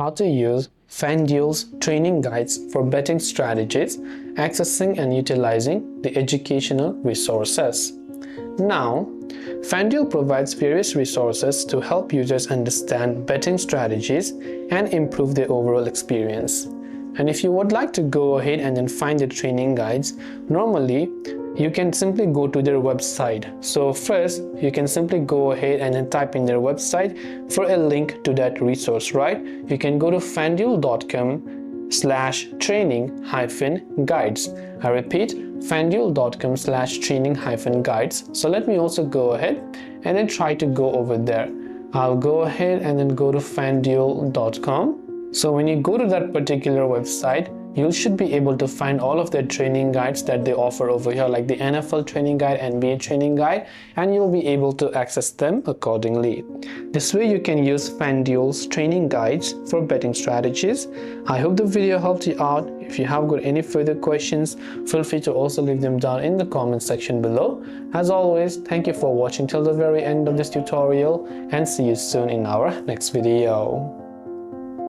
how to use FanDuel's training guides for betting strategies, accessing and utilizing the educational resources. Now, FanDuel provides various resources to help users understand betting strategies and improve their overall experience. And if you would like to go ahead and then find the training guides, normally you can simply go to their website. So first, you can simply go ahead and then type in their website for a link to that resource, right? You can go to fanduel.com/training-guides. I repeat, fanduel.com/training-guides. So let me also go ahead and then try to go over there. I'll go ahead and then go to fanduel.com. So when you go to that particular website, you should be able to find all of the training guides that they offer over here, like the NFL training guide, NBA training guide, and you'll be able to access them accordingly. This way you can use FanDuel's training guides for betting strategies. I hope the video helped you out. If you have got any further questions, feel free to also leave them down in the comment section below. As always, thank you for watching till the very end of this tutorial, and see you soon in our next video.